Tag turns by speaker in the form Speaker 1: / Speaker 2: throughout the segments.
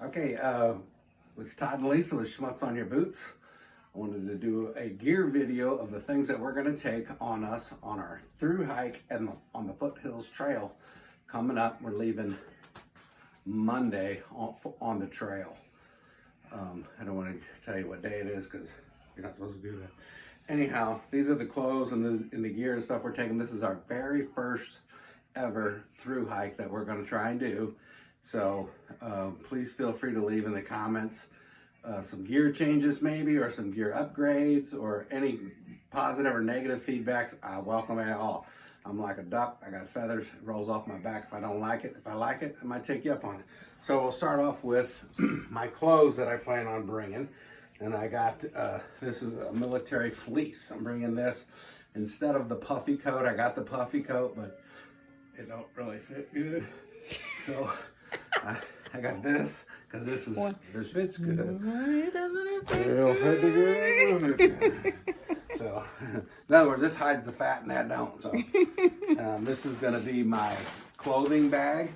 Speaker 1: Okay, it's Todd and Lisa with Schmutz on Your Boots. I wanted to do a gear video of the things that we're going to take on us on our through hike and on the Foothills Trail coming up. We're leaving Monday on the trail. I don't want to tell you what day it is because you're not supposed to do that. Anyhow, these are the clothes and the gear and stuff we're taking. This is our very first ever through hike that we're going to try and do. So please feel free to leave in the comments some gear changes maybe, or some gear upgrades, or any positive or negative feedbacks. I welcome it all. I'm like a duck. I got feathers. It rolls off my back if I don't like it. If I like it, I might take you up on it. So we'll start off with my clothes that I plan on bringing. And I got, this is a military fleece. I'm bringing this instead of the puffy coat. I got the puffy coat, but it don't really fit good. So I got this because this fits good.
Speaker 2: It doesn't fit
Speaker 1: It'll fit good. So, in other words, this hides the fat and that don't. So, this is going to be my clothing bag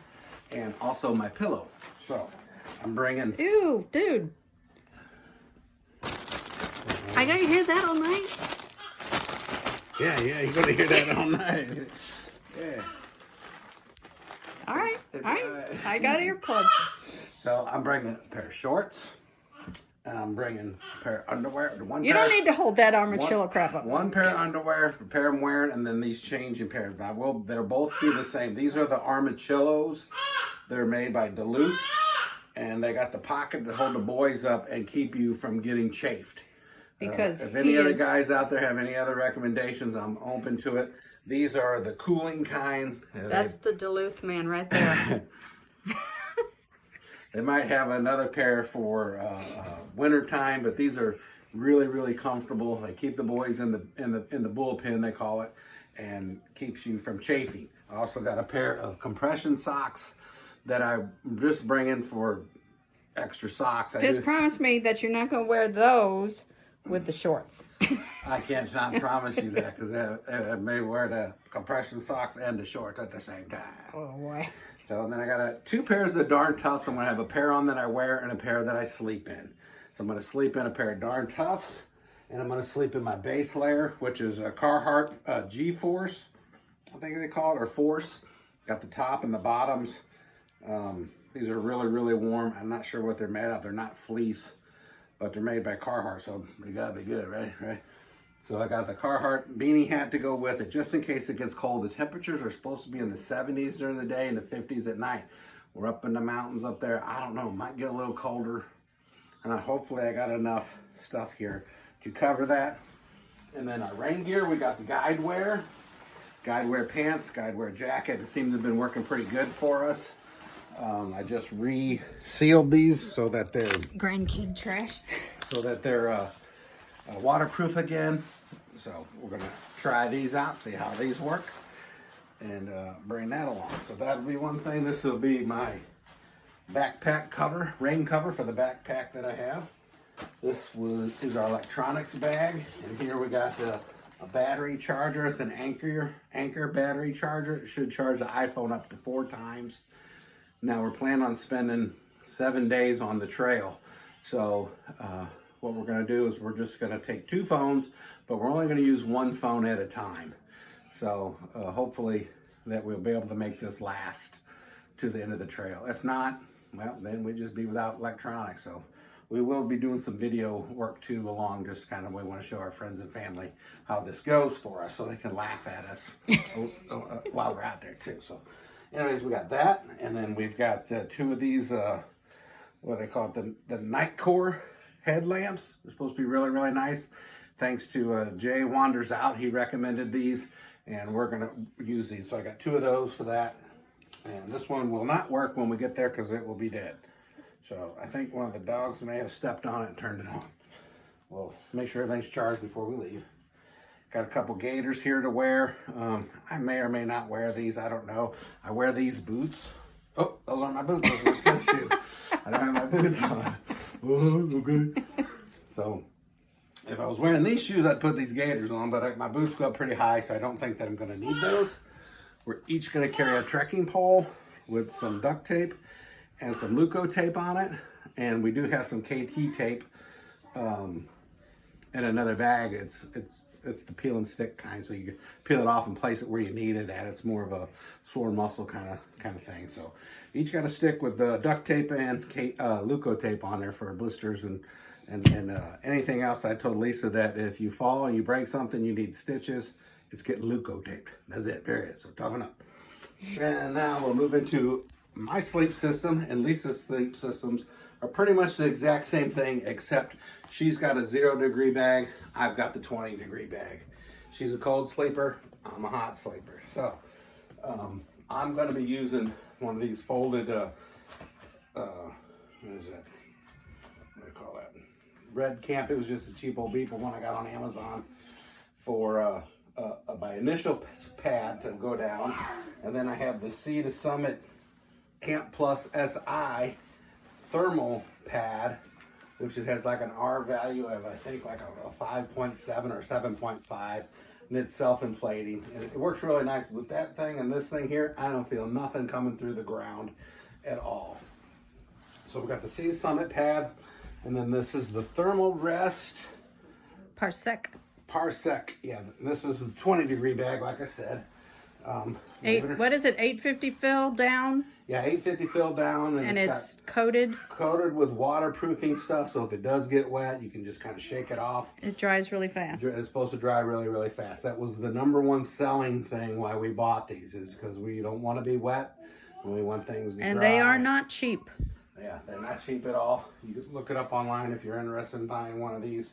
Speaker 1: and also my pillow. So, I'm bringing.
Speaker 2: Ew, dude. I gotta hear that all night.
Speaker 1: Yeah, you're going to hear that all night. Yeah.
Speaker 2: All right. I got earplugs.
Speaker 1: So I'm bringing a pair of shorts, and I'm bringing a pair of underwear.
Speaker 2: You don't need to hold that armadillo crap up.
Speaker 1: One pair of underwear, the pair I'm wearing, and then these changing pairs. They'll both be the same. These are the armadillos. They're made by Duluth, and they got the pocket to hold the boys up and keep you from getting chafed.
Speaker 2: Because
Speaker 1: if any other guys out there have any other recommendations, I'm open to it. These are the cooling kind.
Speaker 2: That's the Duluth man right there.
Speaker 1: They might have another pair for winter time, but these are really, really comfortable. They keep the boys in the bullpen, they call it, and keeps you from chafing. I also got a pair of compression socks that I'm just bringing for extra socks.
Speaker 2: Just promise me that you're not going to wear those with the shorts.
Speaker 1: I can't promise you that because I may wear the compression socks and the shorts at the same time.
Speaker 2: Oh boy.
Speaker 1: So then I got two pairs of Darn Toughs. I'm going to have a pair on that I wear and a pair that I sleep in. So I'm going to sleep in a pair of Darn Toughs, and I'm going to sleep in my base layer, which is a Carhartt G-Force, I think they call it, or Force. Got the top and the bottoms. These are really, really warm. I'm not sure what they're made of. They're not fleece, but they're made by Carhartt, so they got to be good, right? So I got the Carhartt beanie hat to go with it, just in case it gets cold. The temperatures are supposed to be in the 70s during the day and the 50s at night. We're up in the mountains up there. I don't know, might get a little colder. And hopefully I got enough stuff here to cover that. And then our rain gear, we got the guide wear pants, guide wear jacket. It seems to have been working pretty good for us. I just re-sealed these so that they're
Speaker 2: grandkid trash.
Speaker 1: So that they're waterproof again. So we're gonna try these out, see how these work, and bring that along. So that'll be one thing. This will be my backpack cover, rain cover for the backpack that I have. This is our electronics bag, and here we got a battery charger. It's an Anchor battery charger. It should charge the iPhone up to 4 times. Now we're planning on spending 7 days on the trail. So what we're going to do is we're just going to take 2 phones, but we're only going to use 1 phone at a time. So hopefully that we'll be able to make this last to the end of the trail. If not, well, then we just be without electronics. So we will be doing some video work too along, just kind of we want to show our friends and family how this goes for us so they can laugh at us while we're out there too. So anyways, we got that, and then we've got 2 of these, what they call it, the night core headlamps. They're supposed to be really, really nice. Thanks to Jay Wanders Out, he recommended these, and we're gonna use these. So I got 2 of those for that, and this one will not work when we get there because it will be dead. So I think one of the dogs may have stepped on it and turned it on. We'll make sure everything's charged before we leave. Got a couple gaiters here to wear. I may or may not wear these. I don't know. I wear these boots. Oh, those aren't my boots. Those are my tennis shoes. I don't have my boots on. Oh, okay. So if I was wearing these shoes, I'd put these gaiters on, but my boots go up pretty high, so I don't think that I'm going to need those. We're each going to carry a trekking pole with some duct tape and some Luco tape on it. And we do have some KT tape in another bag. It's the peel and stick kind, so you can peel it off and place it where you need it at. It's more of a sore muscle kind of thing. So each got a stick with the duct tape and Luco tape on there for blisters and anything else. I told Lisa that if you fall and you break something, you need stitches. It's getting Luco taped. That's it, period. So toughen up. And now we'll move into my sleep system, and Lisa's sleep systems are pretty much the exact same thing, except she's got a 0 degree bag. I've got the 20 degree bag. She's a cold sleeper. I'm a hot sleeper. So I'm going to be using one of these folded, what is that? What do you call that? Red Camp. It was just a cheap old beeper one I got on Amazon for my initial pad to go down. And then I have the Sea to Summit Camp Plus SI thermal pad, which it has like an R value of, I think, like a 5.7 or 7.5, and it's self-inflating. And it works really nice with that thing and this thing here. I don't feel nothing coming through the ground at all. So we've got the Sea Summit pad, and then this is the Thermal Rest
Speaker 2: Parsec.
Speaker 1: Yeah, this is a 20 degree bag, like I said.
Speaker 2: What is it? 850 fill down?
Speaker 1: Yeah, 850 fill down,
Speaker 2: and it's coated
Speaker 1: with waterproofing stuff. So if it does get wet, you can just kind of shake it off.
Speaker 2: It dries really fast.
Speaker 1: It's supposed to dry really, really fast. That was the #1 selling thing why we bought these, is because we don't want to be wet and we want things to dry.
Speaker 2: And they are not cheap.
Speaker 1: Yeah, they're not cheap at all. You can look it up online if you're interested in buying one of these.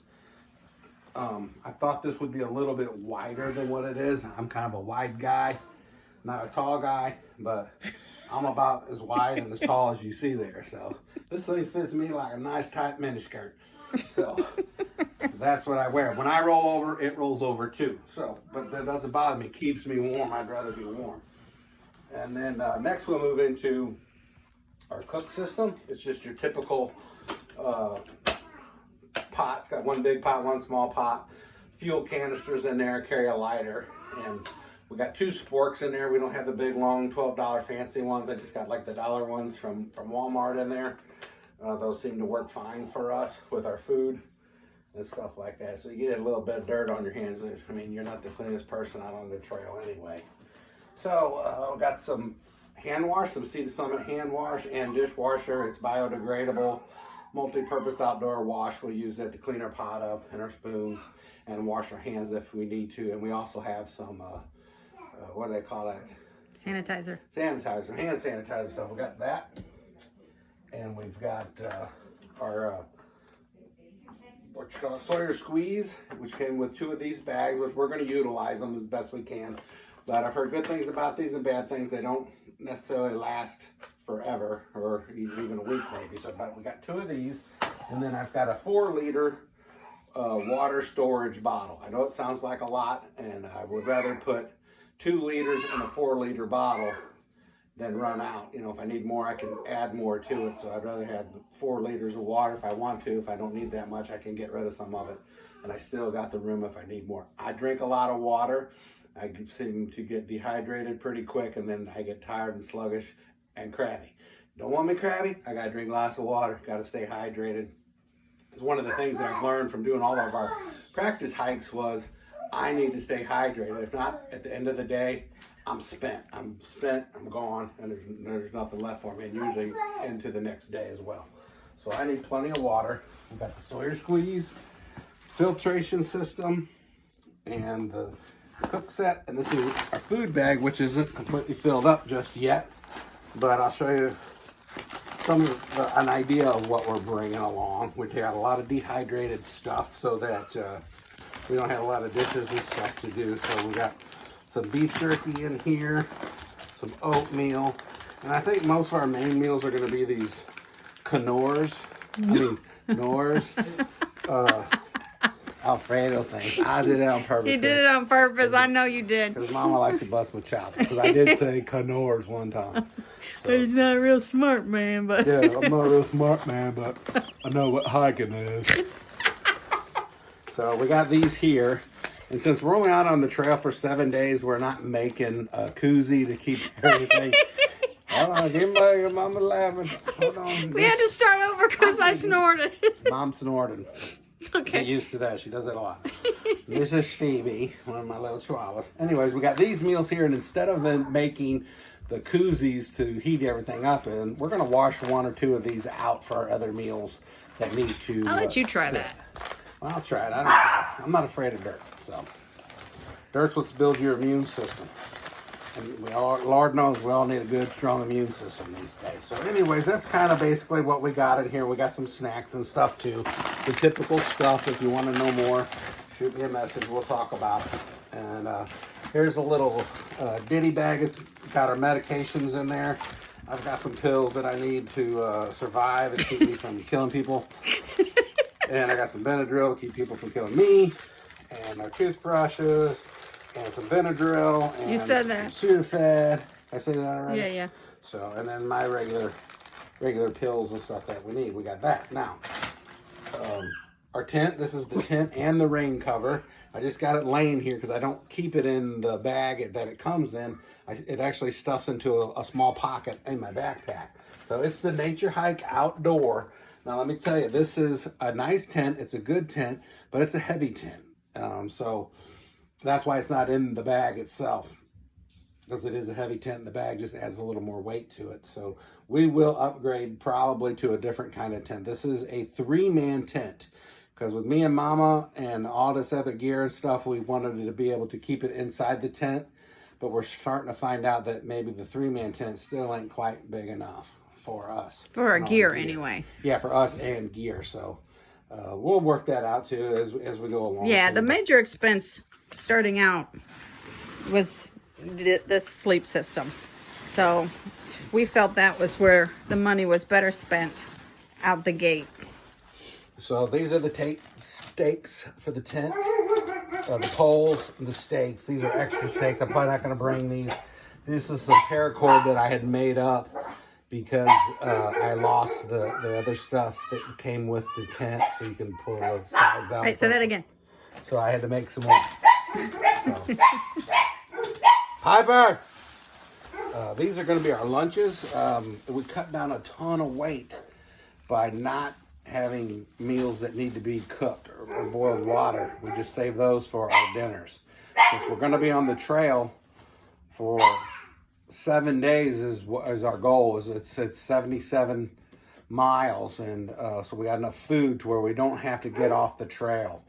Speaker 1: I thought this would be a little bit wider than what it is. I'm kind of a wide guy, not a tall guy, but I'm about as wide and as tall as you see there. So this thing fits me like a nice tight miniskirt. So that's what I wear. When I roll over, it rolls over too. So, but that doesn't bother me. It keeps me warm. I'd rather be warm. And then next we'll move into our cook system. It's just your typical pot. It's got one big pot, one small pot, fuel canisters in there, carry a lighter, and we got 2 sporks in there. We don't have the big long $12 fancy ones. I just got like the dollar ones from Walmart in there. Those seem to work fine for us with our food and stuff like that. So you get a little bit of dirt on your hands. I mean, you're not the cleanest person out on the trail anyway. So we got some hand wash, some Sea to Summit hand wash and dishwasher. It's biodegradable, multi-purpose outdoor wash. We'll use it to clean our pot up and our spoons and wash our hands if we need to. And we also have some, what do they call that?
Speaker 2: Sanitizer, hand
Speaker 1: sanitizer. So we got that. And we've got our what you call it, Sawyer Squeeze, which came with 2 of these bags, which we're going to utilize them as best we can. But I've heard good things about these and bad things. They don't necessarily last forever, or even a week maybe. So, but we got 2 of these, and then I've got a 4-liter water storage bottle. I know it sounds like a lot, and I would rather put 2 liters in a 4-liter bottle than run out. You know, if I need more, I can add more to it. So I'd rather have 4 liters of water if I want to. If I don't need that much, I can get rid of some of it, and I still got the room if I need more. I drink a lot of water. I seem to get dehydrated pretty quick, and then I get tired and sluggish and crabby. Don't want me crabby? I gotta drink lots of water. Gotta stay hydrated. It's one of the things that I've learned from doing all of our practice hikes was I need to stay hydrated. If not, at the end of the day, I'm spent. I'm gone, and there's nothing left for me, and usually into the next day as well. So I need plenty of water. We've got the Sawyer Squeeze, filtration system, and the cook set, and this is our food bag, which isn't completely filled up just yet, but I'll show you an idea of what we're bringing along. We have a lot of dehydrated stuff so that we don't have a lot of dishes and stuff to do. So we got some beef jerky in here, some oatmeal, and I think most of our main meals are going to be these Knorrs. Alfredo things. I did it on purpose.
Speaker 2: You did it on purpose. I know you did.
Speaker 1: Because Mama likes to bust my chops. Because I did say Knorrs one time.
Speaker 2: So. He's not a real smart man, but...
Speaker 1: Yeah, I'm not a real smart man, but I know what hiking is. So we got these here. And since we're only out on the trail for 7 days, we're not making a koozie to keep everything Hold on, give me your mama laughing. Hold on.
Speaker 2: We had to start over because I snorted.
Speaker 1: Mom snorted.
Speaker 2: Okay.
Speaker 1: Get used to that. She does that a lot. This is Phoebe, one of my little chihuahuas. Anyways, we got these meals here, and instead of them making the koozies to heat everything up in, we're going to wash one or two of these out for our other meals that need to
Speaker 2: I'll let you try
Speaker 1: sit.
Speaker 2: that.
Speaker 1: Well, I'll try it. I don't care. I'm not afraid of dirt. So, dirt's what's builds your immune system. And Lord knows we all need a good, strong immune system these days. So anyways, that's kind of basically what we got in here. We got some snacks and stuff too. The typical stuff. If you want to know more, shoot me a message. We'll talk about it. And here's a little ditty bag. It's got our medications in there. I've got some pills that I need to survive and keep me from killing people. And I got some Benadryl to keep people from killing me. And our toothbrushes. And some Benadryl, and
Speaker 2: you said that.
Speaker 1: some Sudafed. I say that already?
Speaker 2: Yeah, yeah.
Speaker 1: So, and then my regular pills and stuff that we need. We got that. Now, our tent. This is the tent and the rain cover. I just got it laying here because I don't keep it in the bag that it comes in. It actually stuffs into a small pocket in my backpack. So it's the Nature Hike Outdoor. Now, let me tell you, this is a nice tent. It's a good tent, but it's a heavy tent. So that's why it's not in the bag itself, because it is a heavy tent. The bag just adds a little more weight to it. So we will upgrade probably to a different kind of tent. This is a 3-man tent, because with me and Mama and all this other gear and stuff, we wanted to be able to keep it inside the tent. But we're starting to find out that maybe the 3-man tent still ain't quite big enough for us.
Speaker 2: For our gear, anyway.
Speaker 1: Yeah, for us and gear. So we'll work that out too as we go along.
Speaker 2: Yeah, the major expense starting out was this sleep system. So we felt that was where the money was better spent out the gate.
Speaker 1: So these are the stakes for the tent. The poles, the stakes. These are extra stakes. I'm probably not going to bring these. This is some paracord that I had made up because I lost the other stuff that came with the tent, so you can pull the sides out.
Speaker 2: Wait, say that again.
Speaker 1: So I had to make some more. So. Piper! These are going to be our lunches. We cut down a ton of weight by not having meals that need to be cooked or boiled water. We just save those for our dinners. Since we're going to be on the trail for 7 days is our goal. It's 77 miles, and so we got enough food to where we don't have to get off the trail.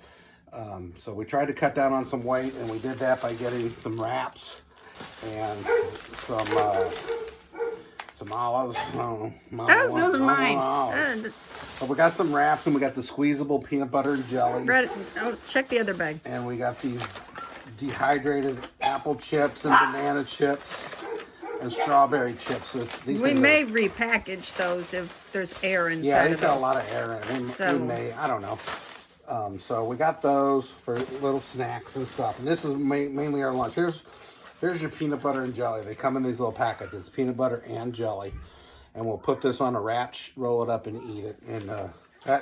Speaker 1: So we tried to cut down on some weight, and we did that by getting some wraps and some olives.
Speaker 2: Those are mine.
Speaker 1: So we got some wraps, and we got the squeezable peanut butter and jelly.
Speaker 2: Check the other bag.
Speaker 1: And we got these dehydrated apple chips and banana chips and strawberry chips. So
Speaker 2: we may repackage those if there's air inside.
Speaker 1: Yeah, it's got a lot of air in it.
Speaker 2: So,
Speaker 1: we may, I don't know. So we got those for little snacks and stuff. And this is mainly our lunch. Here's your peanut butter and jelly. They come in these little packets. It's peanut butter and jelly. And we'll put this on a wrap, roll it up, and eat it. And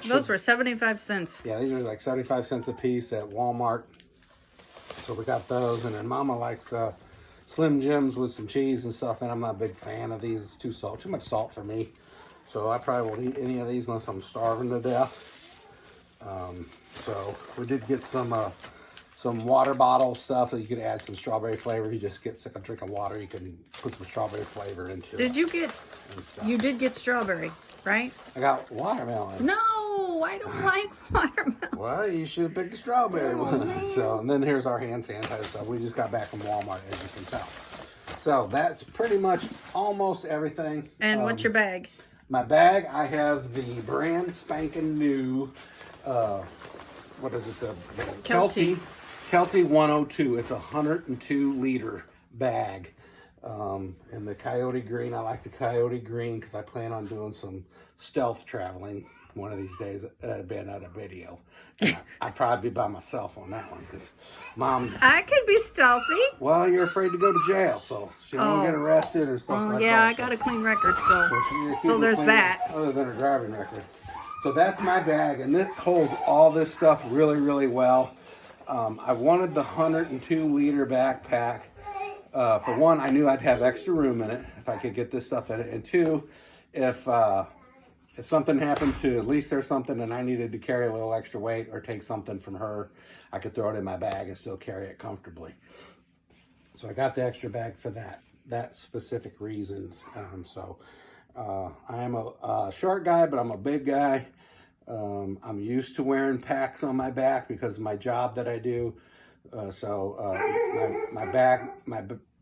Speaker 2: those were 75 cents.
Speaker 1: Yeah, these are like 75 cents a piece at Walmart. So we got those. And then Mama likes Slim Jims with some cheese and stuff. And I'm not a big fan of these. It's too much salt for me. So I probably won't eat any of these unless I'm starving to death. So we did get some water bottle stuff that you could add some strawberry flavor. You just get sick of drinking water, you can put some strawberry flavor into it.
Speaker 2: You did get strawberry, right?
Speaker 1: I got watermelon.
Speaker 2: No, I don't like watermelon.
Speaker 1: Well, you should have picked the strawberry one. So, and then here's our hand sanitizer stuff. We just got back from Walmart, as you can tell. So that's pretty much almost everything.
Speaker 2: And what's your bag?
Speaker 1: My bag, I have the brand spanking new, what is it, the Kelty 102. It's a 102 liter bag. And the coyote green, I like the coyote green because I plan on doing some stealth traveling one of these days. That'd be another video. I'd probably be by myself on that one because Mom...
Speaker 2: I could be stealthy.
Speaker 1: Well, you're afraid to go to jail, so you don't get arrested or stuff like that.
Speaker 2: Yeah, I got a clean record, so there's that.
Speaker 1: Other than a driving record. So that's my bag, and it holds all this stuff really, really well. I wanted the 102 liter backpack For one, I knew I'd have extra room in it if I could get this stuff in it. And two, if something happened to Lisa or something and I needed to carry a little extra weight or take something from her, I could throw it in my bag and still carry it comfortably. So I got the extra bag for that specific reason. I am a short guy, but I'm a big guy. I'm used to wearing packs on my back because of my job that I do. My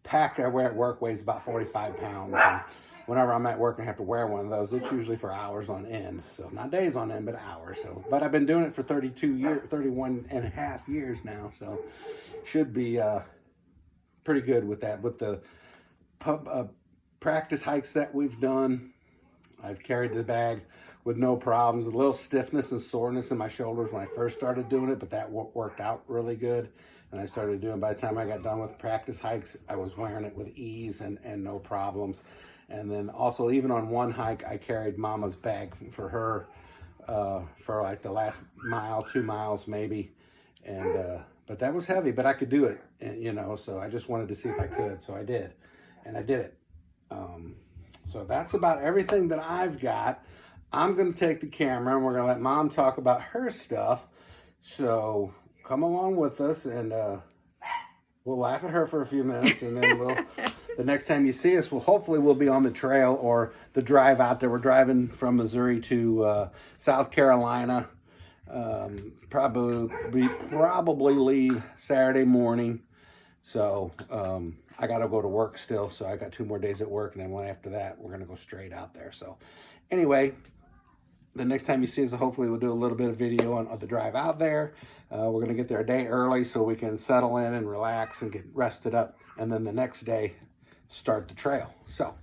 Speaker 1: pack I wear at work weighs about 45 pounds. And whenever I'm at work and have to wear one of those, it's usually for hours on end. So not days on end, but hours. But I've been doing it for 31 and a half years now. So should be pretty good with that. With the practice hikes that we've done, I've carried the bag with no problems. A little stiffness and soreness in my shoulders when I first started doing it, but that worked out really good. And I started doing, by the time I got done with practice hikes, I was wearing it with ease and no problems. And then also, even on one hike, I carried Mama's bag for her for like the last mile, 2 miles maybe. And but that was heavy, but I could do it, and, you know, so I just wanted to see if I could. So I did, and I did it. So that's about everything that I've got. I'm going to take the camera and we're going to let Mom talk about her stuff. So come along with us, and we'll laugh at her for a few minutes, and then the next time you see us, hopefully we'll be on the trail or the drive out there. We're driving from Missouri to South Carolina. Probably leave Saturday morning. So I got to go to work still. So I got 2 more days at work, and then one after that, we're going to go straight out there. So anyway, the next time you see us, hopefully we'll do a little bit of video on the drive out there. We're going to get there a day early so we can settle in and relax and get rested up. And then the next day, start the trail. So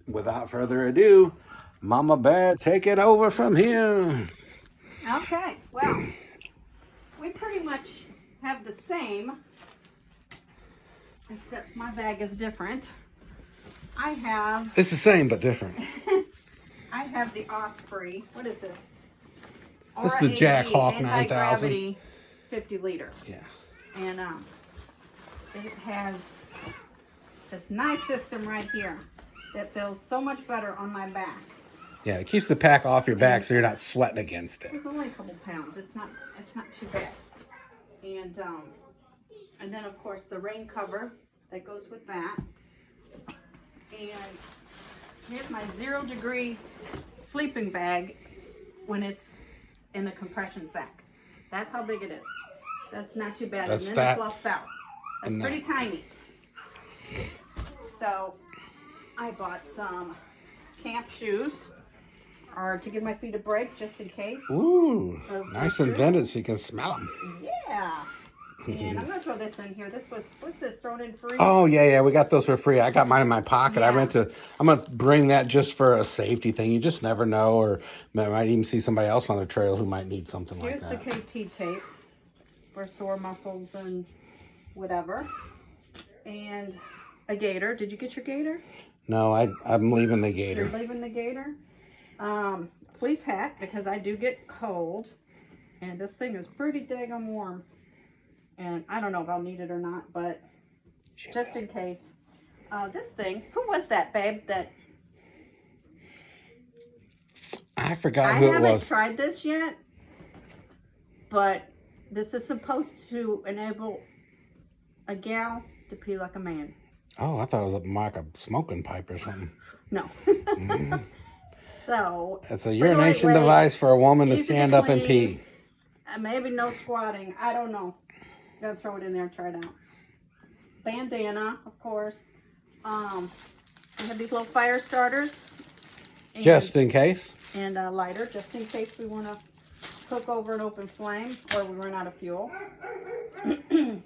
Speaker 1: without further ado, Mama Bear, take it over from here.
Speaker 2: Okay, well, we pretty much have the same, except my bag is different.
Speaker 1: It's the same but different.
Speaker 2: I have the Osprey. What is this?
Speaker 1: This is the Jack Hawk 9000.
Speaker 2: Anti-gravity 50 liter.
Speaker 1: Yeah.
Speaker 2: And it has this nice system right here that feels so much better on my back.
Speaker 1: Yeah, it keeps the pack off your back so you're not sweating against it.
Speaker 2: It's only a couple pounds. It's not too bad. And then of course the rain cover that goes with that. And here's my 0 degree sleeping bag when it's in the compression sack. That's how big it is. That's not too bad. And then it fluffs out. That's pretty tiny. So I bought some camp shoes, or to give my feet a break just in case.
Speaker 1: Ooh, nice and vented so you can smell them.
Speaker 2: Yeah. And I'm going to throw this in here. What's this, thrown in free?
Speaker 1: Oh, yeah, we got those for free. I got mine in my pocket.
Speaker 2: Yeah.
Speaker 1: I'm going to bring that just for a safety thing. You just never know, or I might even see somebody else on the trail who might need something like that.
Speaker 2: Here's the KT tape for sore muscles and whatever. And a gator. Did you get your gator?
Speaker 1: No, I'm leaving the gator.
Speaker 2: You're leaving the gator? Fleece hat, because I do get cold. And this thing is pretty daggone warm. And I don't know if I'll need it or not, but just in case. This thing, who was that, babe?
Speaker 1: I forgot who it was.
Speaker 2: I haven't tried this yet, but this is supposed to enable a gal to pee like a man.
Speaker 1: Oh, I thought it was like a smoking pipe or something.
Speaker 2: No. So
Speaker 1: it's a urination device for a woman to stand up and pee.
Speaker 2: Maybe no squatting. I don't know. Gotta throw it in there and try it out. Bandana, of course. We have these little fire starters.
Speaker 1: Just in case.
Speaker 2: And a lighter, just in case we want to cook over an open flame or we run out of fuel.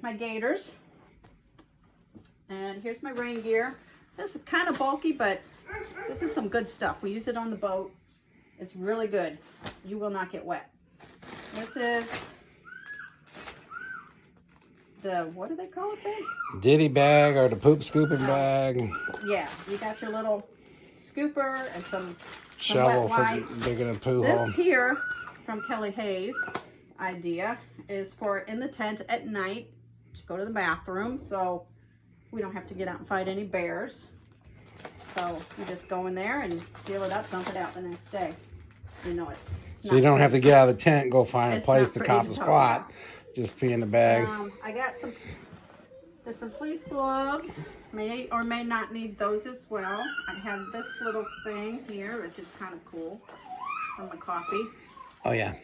Speaker 2: My gaiters. And here's my rain gear. This is kind of bulky, but this is some good stuff. We use it on the boat. It's really good. You will not get wet. This is the, what do they call it, babe?
Speaker 1: Ditty bag or the poop scooping bag.
Speaker 2: Yeah, you got your little scooper and some
Speaker 1: shovel
Speaker 2: wet wipes.
Speaker 1: For digging a poo hole.
Speaker 2: This here from Kelly Hayes' idea is for in the tent at night to go to the bathroom. So we don't have to get out and fight any bears. So we just go in there and seal it up, dump it out the next day. You know, it's
Speaker 1: so you don't have to get out of the tent and go find a place to cop a
Speaker 2: talk
Speaker 1: spot. Just pee in the bag.
Speaker 2: I got there's some fleece gloves. May or may not need those as well. I have this little thing here, which is kind of cool, for my coffee.
Speaker 1: Oh yeah.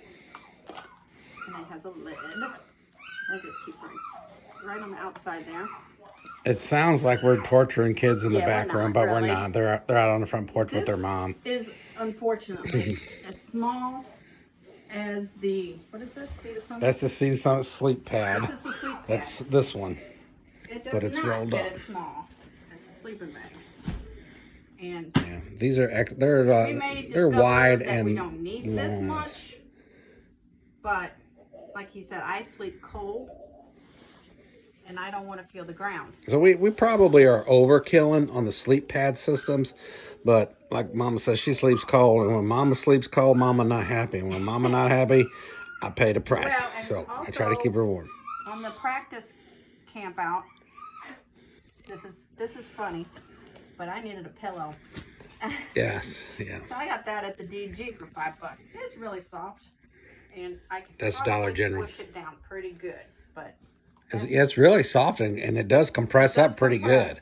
Speaker 2: And it has a lid. I just keep right on the outside there.
Speaker 1: It sounds like we're torturing kids in the back room, but
Speaker 2: really.
Speaker 1: we're not. They're out on the front porch with their mom.
Speaker 2: This is unfortunately as small as the, what is this? See the sun?
Speaker 1: That's the Sea Summit sleep pad.
Speaker 2: This is the sleep pad.
Speaker 1: That's this one.
Speaker 2: It does
Speaker 1: but it's
Speaker 2: not
Speaker 1: rolled
Speaker 2: get
Speaker 1: up.
Speaker 2: as small as the sleeping bag. And
Speaker 1: Yeah, these are
Speaker 2: we may
Speaker 1: they're
Speaker 2: discover
Speaker 1: wide
Speaker 2: that
Speaker 1: and
Speaker 2: we don't need this
Speaker 1: long.
Speaker 2: much, but like he said, I sleep cold, and I don't want to feel the ground.
Speaker 1: So we probably are overkilling on the sleep pad systems, but like Mama says, she sleeps cold, and when Mama sleeps cold, Mama not happy. And when Mama not happy, I pay the price.
Speaker 2: Well, and
Speaker 1: so I
Speaker 2: also,
Speaker 1: try to keep her warm.
Speaker 2: On the practice camp out, this is funny, but I needed a pillow.
Speaker 1: Yes, yeah.
Speaker 2: So I got that at the DG for $5. It's really soft, and I can
Speaker 1: That's
Speaker 2: probably
Speaker 1: Dollar General.
Speaker 2: squish it down pretty good. But
Speaker 1: It's really soft, and it does compress up pretty good.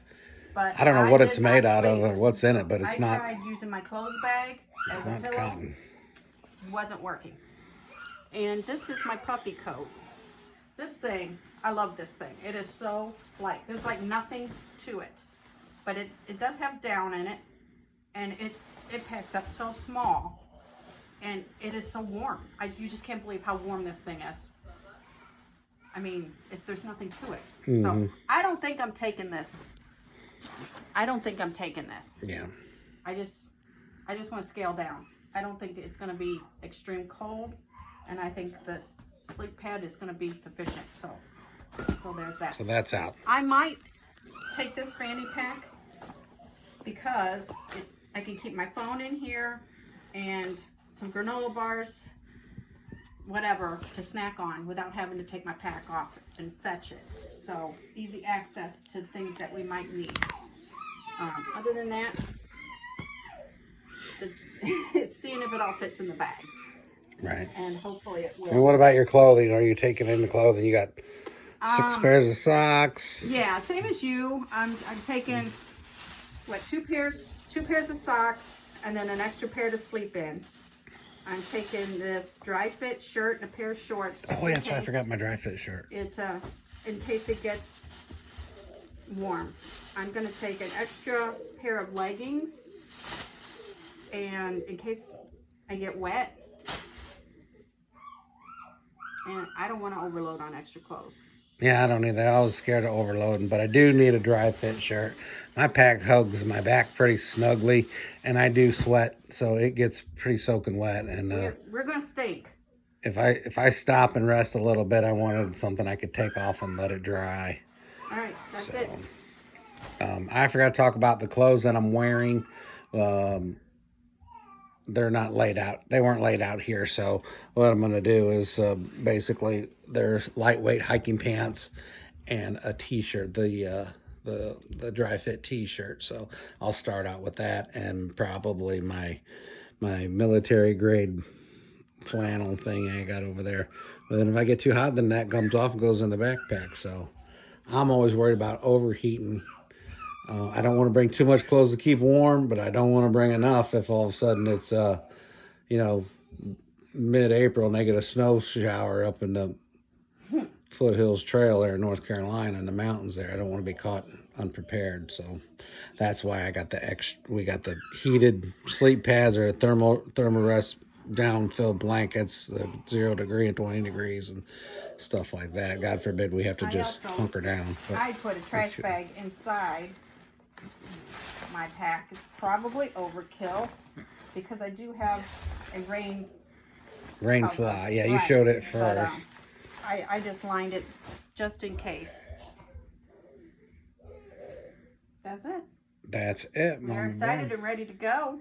Speaker 2: But
Speaker 1: I don't know what it's
Speaker 2: did
Speaker 1: made
Speaker 2: not
Speaker 1: out of
Speaker 2: sleep.
Speaker 1: or what's in it, but it's
Speaker 2: I
Speaker 1: not.
Speaker 2: tried using my clothes bag as a
Speaker 1: Not
Speaker 2: pillow.
Speaker 1: cotton.
Speaker 2: Wasn't working. And this is my puffy coat. This thing, I love this thing. It is so light. There's like nothing to it. But it does have down in it. And it packs up so small. And it is so warm. You just can't believe how warm this thing is. I mean, there's nothing to it.
Speaker 1: Mm-hmm.
Speaker 2: So I don't think I'm taking this. I don't think I'm taking this.
Speaker 1: Yeah.
Speaker 2: I just want to scale down. I don't think it's going to be extreme cold, and I think the sleep pad is going to be sufficient. So there's that.
Speaker 1: So that's out.
Speaker 2: I might take this fanny pack because I can keep my phone in here and some granola bars, whatever, to snack on without having to take my pack off and fetch it. So easy access to things that we might need. Other than that, seeing if it all fits in the bags.
Speaker 1: Right.
Speaker 2: And hopefully it will.
Speaker 1: And what about your clothing? Are you taking in the clothing? You got 6 pairs of socks.
Speaker 2: Yeah, same as you. I'm taking two pairs of socks and then an extra pair to sleep in. I'm taking this dry fit shirt and a pair of shorts. Just
Speaker 1: Oh
Speaker 2: in
Speaker 1: yes, I
Speaker 2: case
Speaker 1: forgot my dry fit shirt.
Speaker 2: in case it gets warm. I'm gonna take an extra pair of leggings, and in case I get wet, and I don't want to overload on extra clothes.
Speaker 1: Yeah, I don't either. I was scared of overloading, but I do need a dry fit shirt. My pack hugs my back pretty snugly, and I do sweat, so it gets pretty soaking wet. And
Speaker 2: We're gonna stink.
Speaker 1: if I stop and rest a little bit, I wanted something I could take off and let it dry.
Speaker 2: All right, that's it.
Speaker 1: I forgot to talk about the clothes that I'm wearing. They're not laid out. They weren't laid out here. So what I'm going to do is basically there's lightweight hiking pants and a t-shirt, the dry fit t-shirt. So I'll start out with that and probably my military grade flannel thing I got over there. But then if I get too hot, then that comes off and goes in the backpack. So I'm always worried about overheating. I don't want to bring too much clothes to keep warm, but I don't want to bring enough if all of a sudden it's, mid-April and they get a snow shower up in the Foothills Trail there in North Carolina in the mountains there. I don't want to be caught unprepared. So that's why I got we got the heated sleep pads or thermarest down-filled blankets, 0 degree and 20 degrees and stuff like that. God forbid we have to just hunker down. But
Speaker 2: I put a trash bag inside my pack. It's probably overkill because I do have a rain
Speaker 1: fly. Yeah, you
Speaker 2: right.
Speaker 1: showed it
Speaker 2: But,
Speaker 1: first.
Speaker 2: I just lined it just in case. That's it.
Speaker 1: That's it.
Speaker 2: We're excited and ready to go.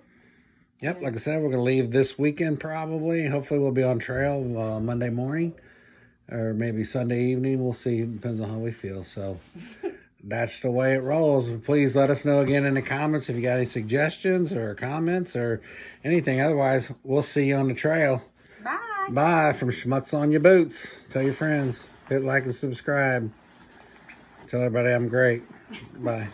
Speaker 1: Yep, like I said, we're going to leave this weekend probably. Hopefully we'll be on trail Monday morning or maybe Sunday evening. We'll see. Depends on how we feel. So that's the way it rolls. Please let us know again in the comments if you got any suggestions or comments or anything. Otherwise, we'll see you on the trail.
Speaker 2: Bye.
Speaker 1: Bye from Schmutz on Your Boots. Tell your friends. Hit like and subscribe. Tell everybody I'm great. Bye.